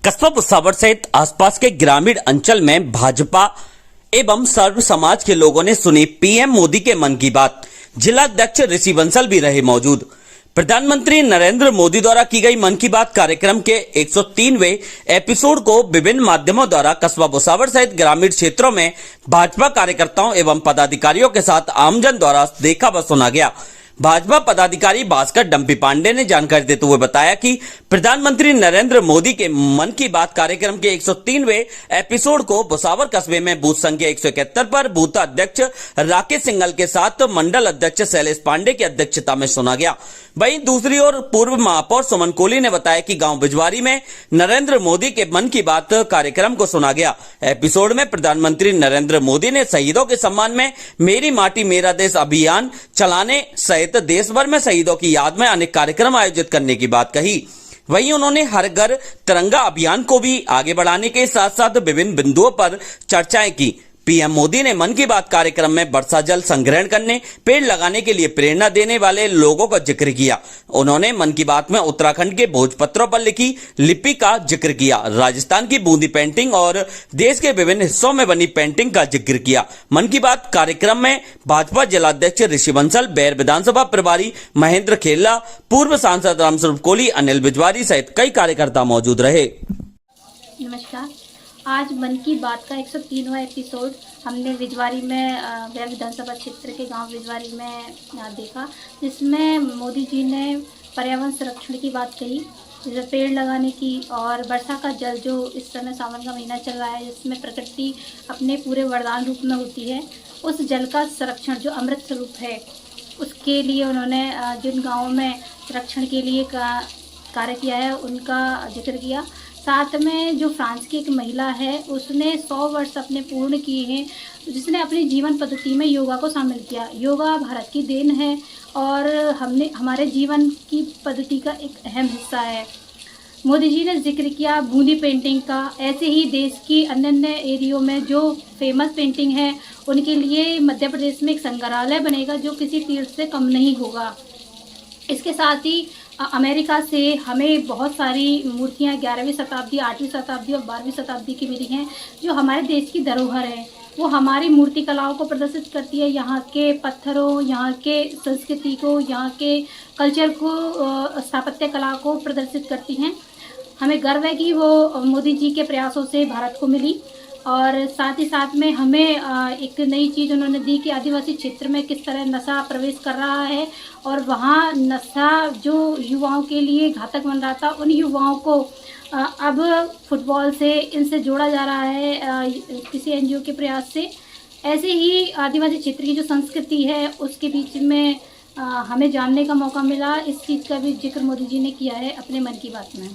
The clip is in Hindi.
कस्बा भुसावल सहित आसपास के ग्रामीण अंचल में भाजपा एवं सर्व समाज के लोगों ने सुनी पीएम मोदी के मन की बात। जिला अध्यक्ष ऋषि बंसल भी रहे मौजूद। प्रधानमंत्री नरेंद्र मोदी द्वारा की गई मन की बात कार्यक्रम के 103वें एपिसोड को विभिन्न माध्यमों द्वारा कस्बा भुसावल सहित ग्रामीण क्षेत्रों में भाजपा कार्यकर्ताओं एवं पदाधिकारियों के साथ आमजन द्वारा देखा व सुना गया। भाजपा पदाधिकारी भास्कर डंपी पांडे ने जानकारी देते हुए बताया कि प्रधानमंत्री नरेंद्र मोदी के मन की बात कार्यक्रम के 103वें एपिसोड को भुसावल कस्बे में बूथ संख्या 171 पर बूथ अध्यक्ष राकेश सिंघल के साथ मंडल अध्यक्ष शैलेश पांडे की अध्यक्षता में सुना गया। वहीं दूसरी ओर पूर्व महापौर सुमन कोहली ने बताया कि गांव बिजवारी में नरेंद्र मोदी के मन की बात कार्यक्रम को सुना गया। एपिसोड में प्रधानमंत्री नरेंद्र मोदी ने शहीदों के सम्मान में मेरी माटी मेरा देश अभियान चलाने सहित देश भर में शहीदों की याद में अनेक कार्यक्रम आयोजित करने की बात कही। वहीं उन्होंने हर घर तिरंगा अभियान को भी आगे बढ़ाने के साथ साथ विभिन्न बिंदुओं पर चर्चाएं की। पीएम मोदी ने मन की बात कार्यक्रम में वर्षा जल संग्रहण करने, पेड़ लगाने के लिए प्रेरणा देने वाले लोगों का जिक्र किया। उन्होंने मन की बात में उत्तराखंड के भोजपत्रों पर लिखी लिपि का जिक्र किया, राजस्थान की बूंदी पेंटिंग और देश के विभिन्न हिस्सों में बनी पेंटिंग का जिक्र किया। मन की बात कार्यक्रम में भाजपा जिला अध्यक्ष ऋषि बंसल, बैर विधानसभा प्रभारी महेंद्र खेला, पूर्व सांसद रामस्वरूप कोहली, अनिल बिजवारी सहित कई कार्यकर्ता मौजूद रहे। नमस्कार। आज मन की बात का 103वां एपिसोड हमने बिजवारी में बैर विधानसभा क्षेत्र के गांव बिजवारी में देखा, जिसमें मोदी जी ने पर्यावरण संरक्षण की बात कही, जैसे पेड़ लगाने की और वर्षा का जल जो इस समय सावन का महीना चल रहा है, जिसमें प्रकृति अपने पूरे वरदान रूप में होती है, उस जल का संरक्षण जो अमृत स्वरूप है, उसके लिए उन्होंने जिन गाँवों में संरक्षण के लिए कार्य किया है उनका जिक्र किया। साथ में जो फ्रांस की एक महिला है, उसने 100 वर्ष अपने पूर्ण किए हैं, जिसने अपनी जीवन पद्धति में योगा को शामिल किया। योगा भारत की देन है और हमारे जीवन की पद्धति का एक अहम हिस्सा है। मोदी जी ने जिक्र किया बूंदी पेंटिंग का। ऐसे ही देश की अन्य अन्य एरियो में जो फेमस पेंटिंग है, उनके लिए मध्य प्रदेश में एक संग्रहालय बनेगा जो किसी तीर्थ से कम नहीं होगा। इसके साथ ही अमेरिका से हमें बहुत सारी मूर्तियाँ 11वीं शताब्दी, 8वीं शताब्दी और 12वीं शताब्दी की मिली हैं, जो हमारे देश की धरोहर है। वो हमारी मूर्ति कलाओं को प्रदर्शित करती है, यहाँ के पत्थरों, यहाँ के संस्कृति को, यहाँ के कल्चर को, स्थापत्य कला को प्रदर्शित करती हैं। हमें गर्व है कि वो मोदी जी के प्रयासों से भारत को मिली। और साथ ही साथ में हमें एक नई चीज़ उन्होंने दी कि आदिवासी क्षेत्र में किस तरह नशा प्रवेश कर रहा है और वहाँ नशा जो युवाओं के लिए घातक बन रहा था, उन युवाओं को अब फुटबॉल से इनसे जोड़ा जा रहा है किसी एनजीओ के प्रयास से। ऐसे ही आदिवासी क्षेत्र की जो संस्कृति है उसके बीच में हमें जानने का मौका मिला। इस चीज़ का भी जिक्र मोदी जी ने किया है अपने मन की बात में।